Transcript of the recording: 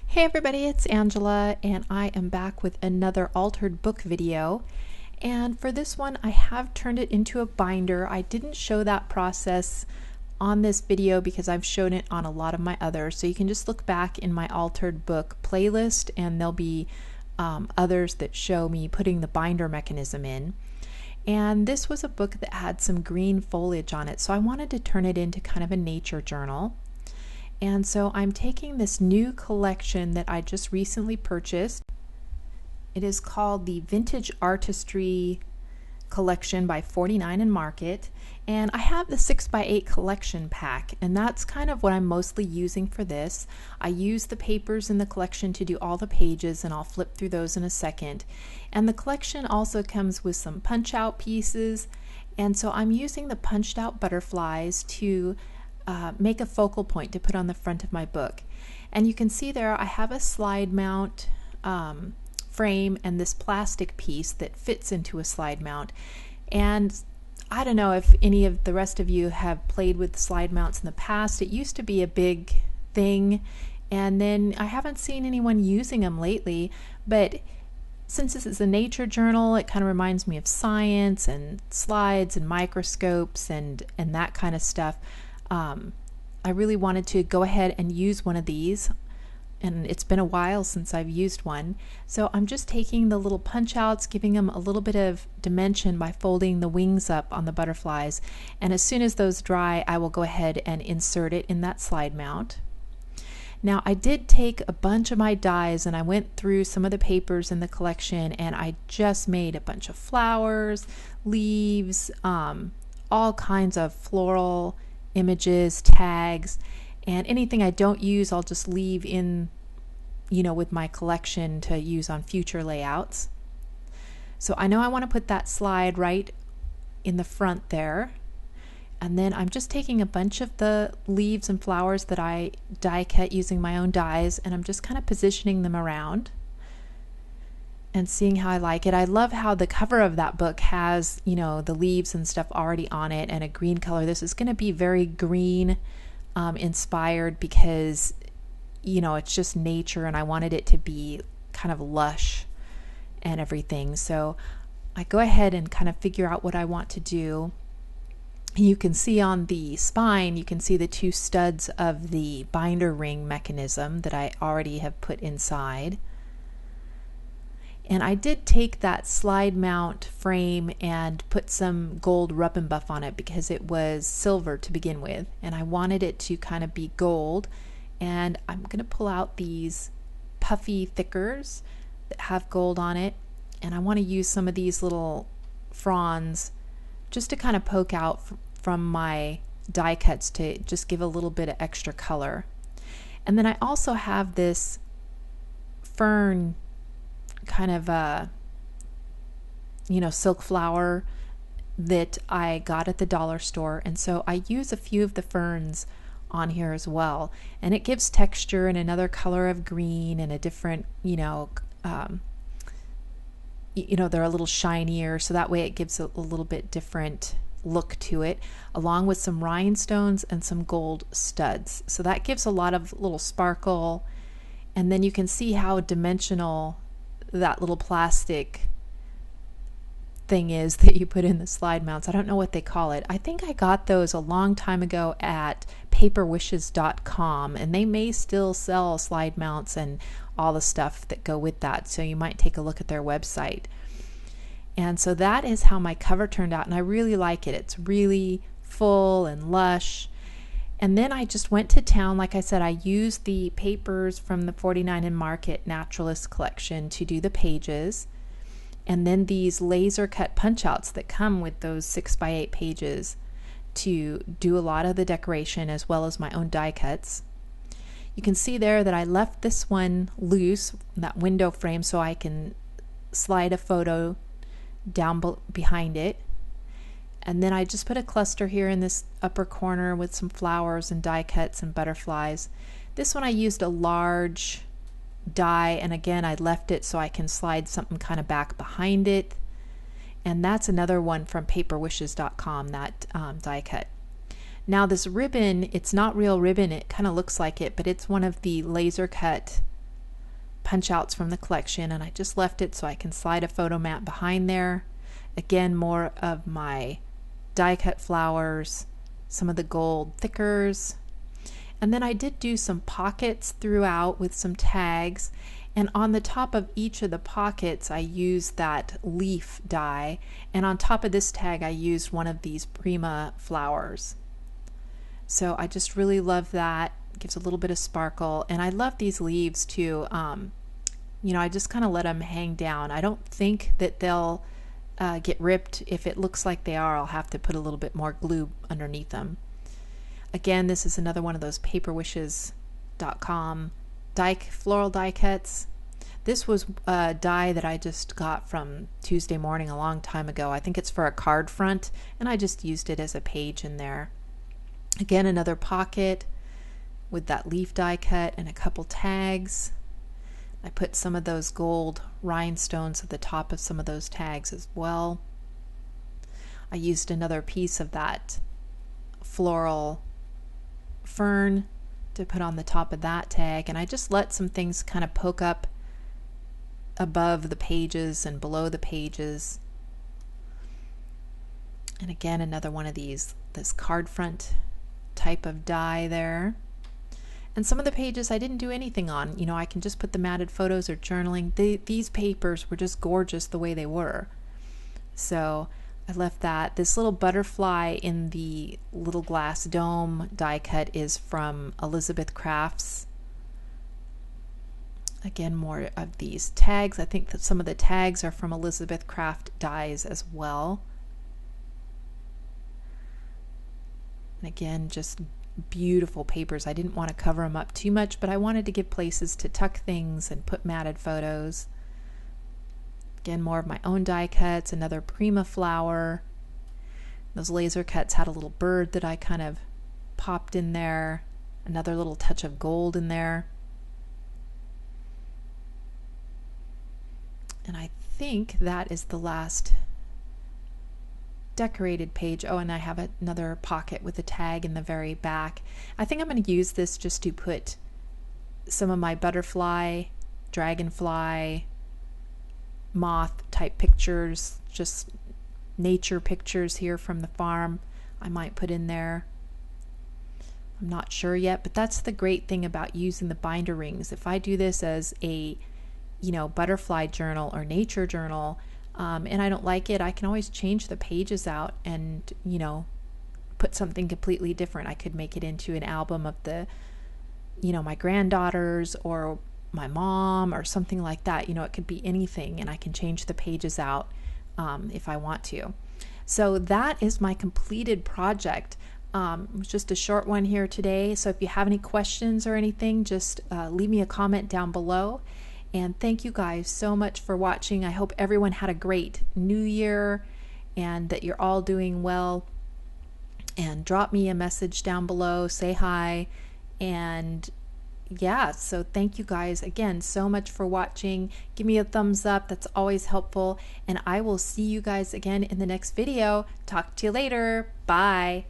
Hey everybody, it's Angela and I am back with another altered book video. And for this one, I have turned it into a binder. I didn't show that process on this video because I've shown it on a lot of my others. So you can just look back in my altered book playlist and there'll be others that show me putting the binder mechanism in. And this was a book that had some green foliage on it, so I wanted to turn it into kind of a nature journal. And so I'm taking this new collection that I just recently purchased. It is called the Vintage Artistry Collection by 49 and Market. And I have the 6x8 collection pack, and that's kind of what I'm mostly using for this. I use the papers in the collection to do all the pages, and I'll flip through those in a second. And the collection also comes with some punch out pieces, and so I'm using the punched out butterflies to make a focal point to put on the front of my book. And you can see there I have a slide mount frame and this plastic piece that fits into a slide mount. And I don't know if any of the rest of you have played with slide mounts in the past. It used to be a big thing, and then I haven't seen anyone using them lately, but since this is a nature journal, it kind of reminds me of science and slides and microscopes and that kind of stuff. I really wanted to go ahead and use one of these, and it's been a while since I've used one. So I'm just taking the little punch outs, giving them a little bit of dimension by folding the wings up on the butterflies, and as soon as those dry I will go ahead and insert it in that slide mount. Now I did take a bunch of my dies and I went through some of the papers in the collection, and I just made a bunch of flowers, leaves, all kinds of floral images, tags, and anything I don't use I'll just leave in, with my collection to use on future layouts. So I know I want to put that slide right in the front there, and then I'm just taking a bunch of the leaves and flowers that I die cut using my own dies, and I'm just kind of positioning them around and seeing how I like it. I love how the cover of that book has, the leaves and stuff already on it and a green color. This is going to be very green inspired because, it's just nature, and I wanted it to be kind of lush and everything. So I go ahead and kind of figure out what I want to do. You can see on the spine, you can see the two studs of the binder ring mechanism that I already have put inside. And I did take that slide mount frame and put some gold rub and buff on it because it was silver to begin with, and I wanted it to kind of be gold. And I'm going to pull out these puffy thickers that have gold on it, and I want to use some of these little fronds just to kind of poke out from my die cuts to just give a little bit of extra color. And then I also have this fern kind of silk flower that I got at the dollar store, and so I use a few of the ferns on here as well, and it gives texture and another color of green and a different they're a little shinier, so that way it gives a little bit different look to it, along with some rhinestones and some gold studs. So that gives a lot of little sparkle, and then you can see how dimensional that little plastic thing is that you put in the slide mounts. I don't know what they call it. I think I got those a long time ago at paperwishes.com, and they may still sell slide mounts and all the stuff that go with that, so you might take a look at their website. And so that is how my cover turned out, and I really like it. It's really full and lush. And then I just went to town. Like I said, I used the papers from the 49 and Market Naturalist collection to do the pages, and then these laser cut punch outs that come with those 6x8 pages to do a lot of the decoration as well as my own die cuts. You can see there that I left this one loose, that window frame, so I can slide a photo down behind it. And then I just put a cluster here in this upper corner with some flowers and die cuts and butterflies. This one I used a large die, and again I left it so I can slide something kind of back behind it. And that's another one from paperwishes.com, that die cut. Now this ribbon, it's not real ribbon, it kind of looks like it, but it's one of the laser cut punch outs from the collection, and I just left it so I can slide a photo mat behind there. Again, more of my die cut flowers, some of the gold thickers, and then I did do some pockets throughout with some tags, and on the top of each of the pockets I used that leaf die, and on top of this tag I used one of these Prima flowers. So I just really love that. It gives a little bit of sparkle, and I love these leaves too. You know, I just kind of let them hang down. I don't think that they'll get ripped. If it looks like they are, I'll have to put a little bit more glue underneath them. Again, this is another one of those paperwishes.com floral die cuts. This was a die that I just got from Tuesday Morning a long time ago. I think it's for a card front, and I just used it as a page in there. Again, another pocket with that leaf die cut and a couple tags. I put some of those gold rhinestones at the top of some of those tags as well. I used another piece of that floral fern to put on the top of that tag, and I just let some things kind of poke up above the pages and below the pages. And again, another one of this card front type of die there. And some of the pages I didn't do anything on. You know, I can just put the matted photos or journaling. These papers were just gorgeous the way they were. So I left that. This little butterfly in the little glass dome die cut is from Elizabeth Crafts. Again, more of these tags. I think that some of the tags are from Elizabeth Craft dies as well. And again, just beautiful papers. I didn't want to cover them up too much, but I wanted to give places to tuck things and put matted photos. Again, more of my own die cuts, another Prima flower. Those laser cuts had a little bird that I kind of popped in there, another little touch of gold in there. And I think that is the last decorated page. Oh, and I have another pocket with a tag in the very back. I think I'm going to use this just to put some of my butterfly, dragonfly, moth type pictures, just nature pictures here from the farm. I might put in there. I'm not sure yet, but that's the great thing about using the binder rings. If I do this as a, you know, butterfly journal or nature journal, and I don't like it, I can always change the pages out and, you know, put something completely different. I could make it into an album of the, you know, my granddaughters or my mom or something like that. You know, it could be anything, and I can change the pages out if I want to. So that is my completed project. It was just a short one here today. So if you have any questions or anything, just leave me a comment down below. And thank you guys so much for watching. I hope everyone had a great new year and that you're all doing well. And drop me a message down below, say hi, and yeah, so thank you guys again so much for watching. Give me a thumbs up, that's always helpful, and I will see you guys again in the next video. Talk to you later. Bye.